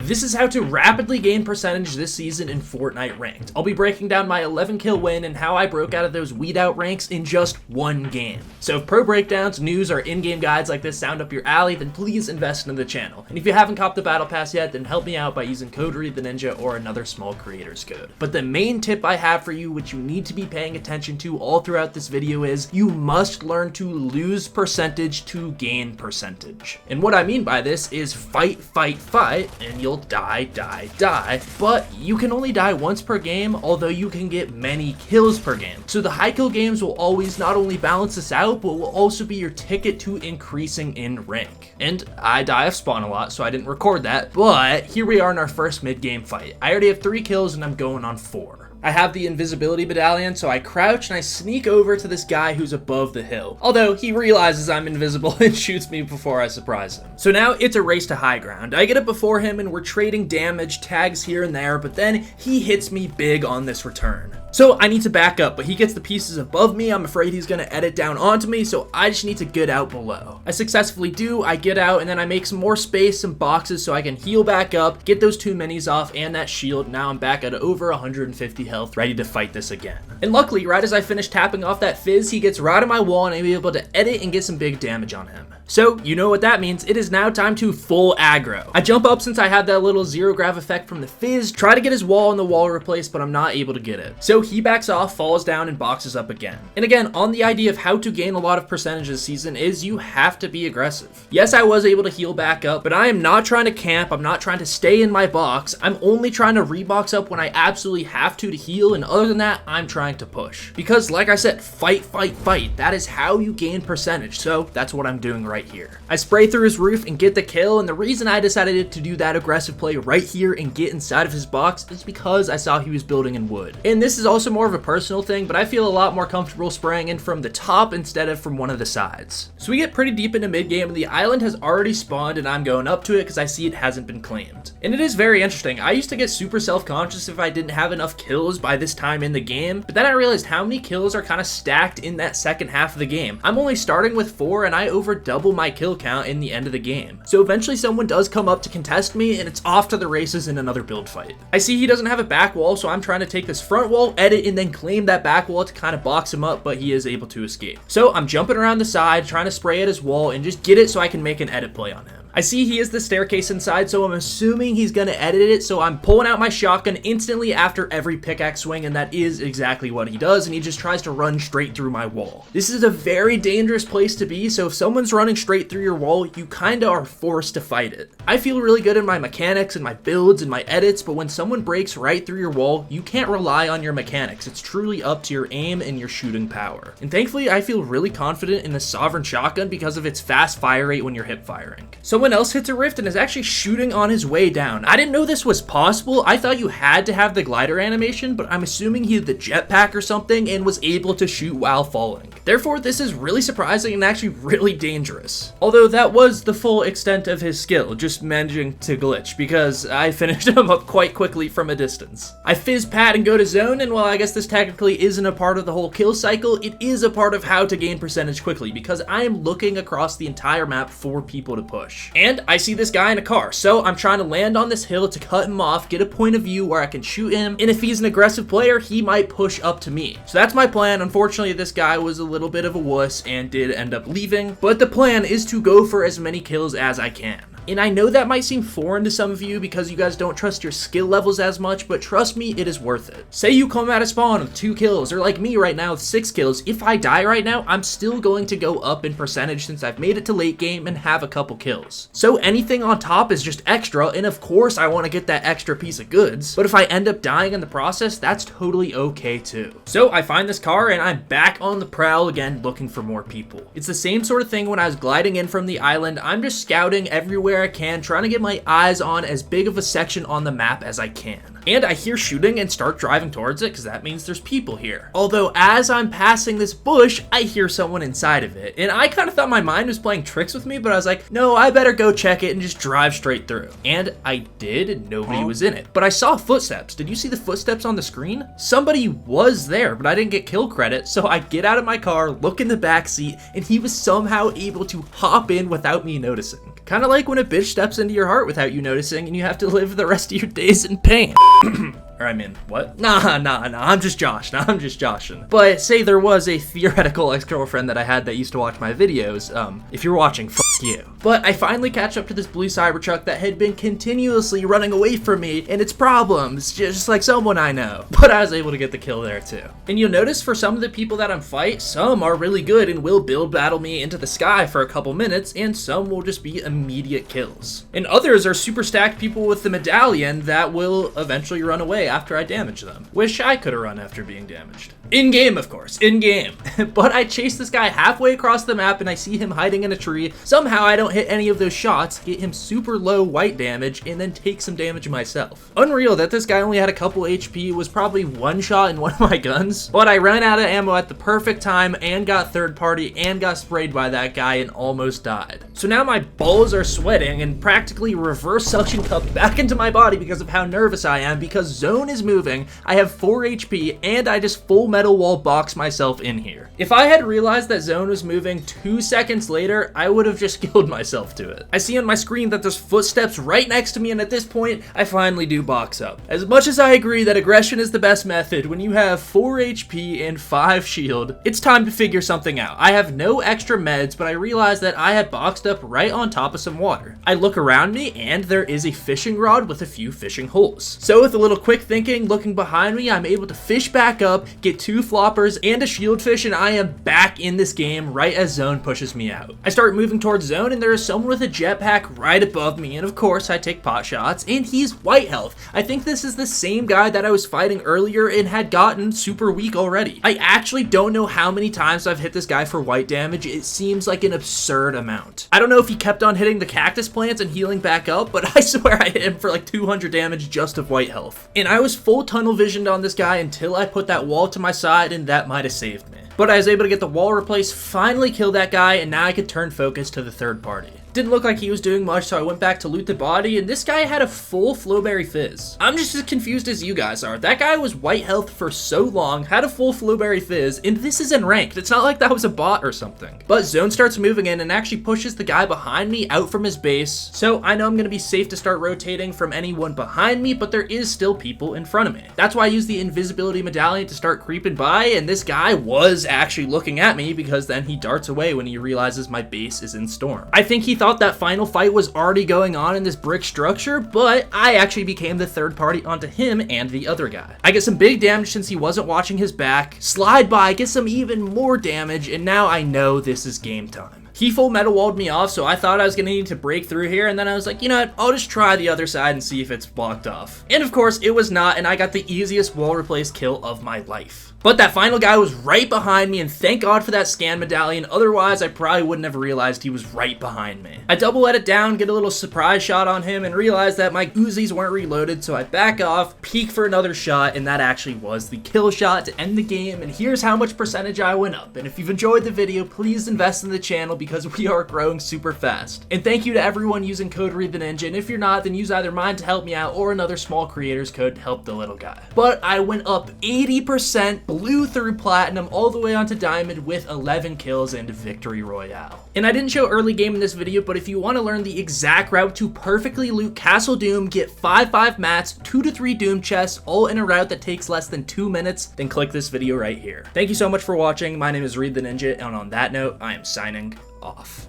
This is how to rapidly gain percentage this season in Fortnite Ranked. I'll be breaking down my 11 kill win and how I broke out of those weed out ranks in just one game. So if pro breakdowns, news, or in-game guides like this sound up your alley, then please invest in the channel. And if you haven't copped the battle pass yet, then help me out by using code ReadTheNinja or another small creator's code. But the main tip I have for you, which you need to be paying attention to all throughout this video, is you must learn to lose percentage to gain percentage. And what I mean by this is fight, and you'll die. But you can only die once per game, although you can get many kills per game. So the high kill games will always not only balance this out, but will also be your ticket to increasing in rank. And I die off spawn a lot, so I didn't record that, but here we are in our first mid-game fight. I already have 3 kills and I'm going on 4. I have the invisibility medallion, so I crouch and I sneak over to this guy who's above the hill. Although he realizes I'm invisible and shoots me before I surprise him. So now it's a race to high ground. I get up before him and we're trading damage, tags here and there, but then he hits me big on this return. So I need to back up, but he gets the pieces above me. I'm afraid he's gonna edit down onto me, so I just need to get out below. I successfully do, I get out, and then I make some more space, some boxes, so I can heal back up, get those 2 minis off and that shield. Now I'm back at over 150 health, ready to fight this again. And luckily, right as I finish tapping off that fizz, he gets right on my wall and I'm able to edit and get some big damage on him. So, you know what that means. It is now time to full aggro. I jump up since I have that little zero grav effect from the fizz, try to get his wall and the wall replaced, but I'm not able to get it. So he backs off, falls down, and boxes up again. And again, on the idea of how to gain a lot of percentage this season is you have to be aggressive. Yes, I was able to heal back up, but I am not trying to camp, I'm not trying to stay in my box, I'm only trying to rebox up when I absolutely have to heal, and other than that, I'm trying to push. Because like I said, fight. That is how you gain percentage, so that's what I'm doing right here. I spray through his roof and get the kill, and the reason I decided to do that aggressive play right here and get inside of his box is because I saw he was building in wood. And this is also more of a personal thing, but I feel a lot more comfortable spraying in from the top instead of from one of the sides. So we get pretty deep into mid game and the island has already spawned and I'm going up to it because I see it hasn't been claimed. And it is very interesting. I used to get super self-conscious if I didn't have enough kills by this time in the game, but then I realized how many kills are kind of stacked in that second half of the game. I'm only starting with 4 and I over double my kill count in the end of the game. So eventually someone does come up to contest me and it's off to the races in another build fight. I see he doesn't have a back wall, so I'm trying to take this front wall, edit, and then claim that back wall to kind of box him up, but he is able to escape. So I'm jumping around the side, trying to spray at his wall and just get it so I can make an edit play on him. I see he has the staircase inside, so I'm assuming he's gonna edit it, so I'm pulling out my shotgun instantly after every pickaxe swing, and that is exactly what he does, and he just tries to run straight through my wall. This is a very dangerous place to be, so if someone's running straight through your wall, you kinda are forced to fight it. I feel really good in my mechanics and my builds and my edits, but when someone breaks right through your wall, you can't rely on your mechanics. It's truly up to your aim and your shooting power. And thankfully, I feel really confident in the Sovereign shotgun because of its fast fire rate when you're hip firing. Someone else hits a rift and is actually shooting on his way down. I didn't know this was possible. I thought you had to have the glider animation, but I'm assuming he had the jetpack or something and was able to shoot while falling. Therefore, this is really surprising and actually really dangerous. Although that was the full extent of his skill, just managing to glitch, because I finished him up quite quickly from a distance. I fizz pad and go to zone, and while I guess this technically isn't a part of the whole kill cycle, it is a part of how to gain percentage quickly, because I am looking across the entire map for people to push. And I see this guy in a car, so I'm trying to land on this hill to cut him off, get a point of view where I can shoot him, and if he's an aggressive player, he might push up to me. So that's my plan. Unfortunately, this guy was a little bit of a wuss and did end up leaving, but the plan is to go for as many kills as I can. And I know that might seem foreign to some of you because you guys don't trust your skill levels as much, but trust me, it is worth it. Say you come out of spawn with 2 kills, or like me right now with 6 kills, if I die right now, I'm still going to go up in percentage since I've made it to late game and have a couple kills. So anything on top is just extra, and of course I want to get that extra piece of goods, but if I end up dying in the process, that's totally okay too. So I find this car and I'm back on the prowl again looking for more people. It's the same sort of thing when I was gliding in from the island. I'm just scouting everywhere I can, trying to get my eyes on as big of a section on the map as I can. And I hear shooting and start driving towards it because that means there's people here. Although as I'm passing this bush, I hear someone inside of it. And I kind of thought my mind was playing tricks with me, but I was like, no, I better go check it and just drive straight through. And I did, and nobody was in it. But I saw footsteps. Did you see the footsteps on the screen? Somebody was there, but I didn't get kill credit. So I get out of my car, look in the back seat, and he was somehow able to hop in without me noticing. Kind of like when a bitch steps into your heart without you noticing and you have to live the rest of your days in pain. Or I mean, what? Nah, I'm just joshing. But say there was a theoretical ex-girlfriend that I had that used to watch my videos. If you're watching, f you. But I finally catch up to this blue Cybertruck that had been continuously running away from me and its problems, just like someone I know. But I was able to get the kill there too. And you'll notice for some of the people that I'm fighting, some are really good and will build battle me into the sky for a couple minutes, and some will just be immediate kills. And others are super stacked people with the medallion that will eventually run away after I damage them. Wish I could have run after being damaged. In game, of course, in game. But I chase this guy halfway across the map and I see him hiding in a tree. Somehow I don't hit any of those shots, get him super low white damage, and then take some damage myself. Unreal that this guy only had a couple HP, was probably one shot in one of my guns. But I ran out of ammo at the perfect time and got third party and got sprayed by that guy and almost died. So now my balls are sweating and practically reverse suction cupped back into my body because of how nervous I am, because zone is moving, I have 4 HP, and I just full metal wall box myself in here. If I had realized that zone was moving 2 seconds later, I would have just killed myself to it. I see on my screen that there's footsteps right next to me, and at this point, I finally do box up. As much as I agree that aggression is the best method, when you have 4 HP and 5 shield, it's time to figure something out. I have no extra meds, but I realized that I had boxed up right on top of some water. I look around me, and there is a fishing rod with a few fishing holes. So with a little quick thinking, looking behind me, I'm able to fish back up, get 2 floppers and a shield fish, and I am back in this game right as zone pushes me out. I start moving towards zone, and there is someone with a jetpack right above me, and of course I take pot shots, and he's white health. I think this is the same guy that I was fighting earlier and had gotten super weak already. I actually don't know how many times I've hit this guy for white damage. It seems like an absurd amount. I don't know if he kept on hitting the cactus plants and healing back up, but I swear I hit him for like 200 damage just of white health. And I was full tunnel visioned on this guy until I put that wall to my side, and that might have saved me. But I was able to get the wall replaced, finally kill that guy, and now I could turn focus to the third party. Didn't look like he was doing much, so I went back to loot the body, and this guy had a full Flowberry Fizz. I'm just as confused as you guys are. That guy was white health for so long, had a full Flowberry Fizz, and this isn't ranked. It's not like that was a bot or something. But zone starts moving in and actually pushes the guy behind me out from his base, so I know I'm gonna be safe to start rotating from anyone behind me, but there is still people in front of me. That's why I use the invisibility medallion to start creeping by, and this guy was actually looking at me because then he darts away when he realizes my base is in storm. I think he thought that final fight was already going on in this brick structure, but I actually became the third party onto him and the other guy. I get some big damage since he wasn't watching his back, slide by, get some even more damage, and now I know this is game time. He full metal walled me off, so I thought I was gonna need to break through here, and then I was like, you know what, I'll just try the other side and see if it's blocked off. And of course, it was not, and I got the easiest wall replace kill of my life. But that final guy was right behind me, and thank God for that scan medallion, otherwise I probably wouldn't have realized he was right behind me. I double let it down, get a little surprise shot on him, and realize that my Uzis weren't reloaded, so I back off, peek for another shot, and that actually was the kill shot to end the game, and here's how much percentage I went up. And if you've enjoyed the video, please invest in the channel because we are growing super fast. And thank you to everyone using code ReadTheNinja, and if you're not, then use either mine to help me out or another small creator's code to help the little guy. But I went up 80%, blew through platinum all the way onto diamond with 11 kills and victory royale. And I didn't show early game in this video, but if you want to learn the exact route to perfectly loot Castle Doom, get 5 mats, 2 to 3 Doom chests, all in a route that takes less than 2 minutes, then click this video right here. Thank you so much for watching. My name is ReadTheNinja, and on that note, I am signing off.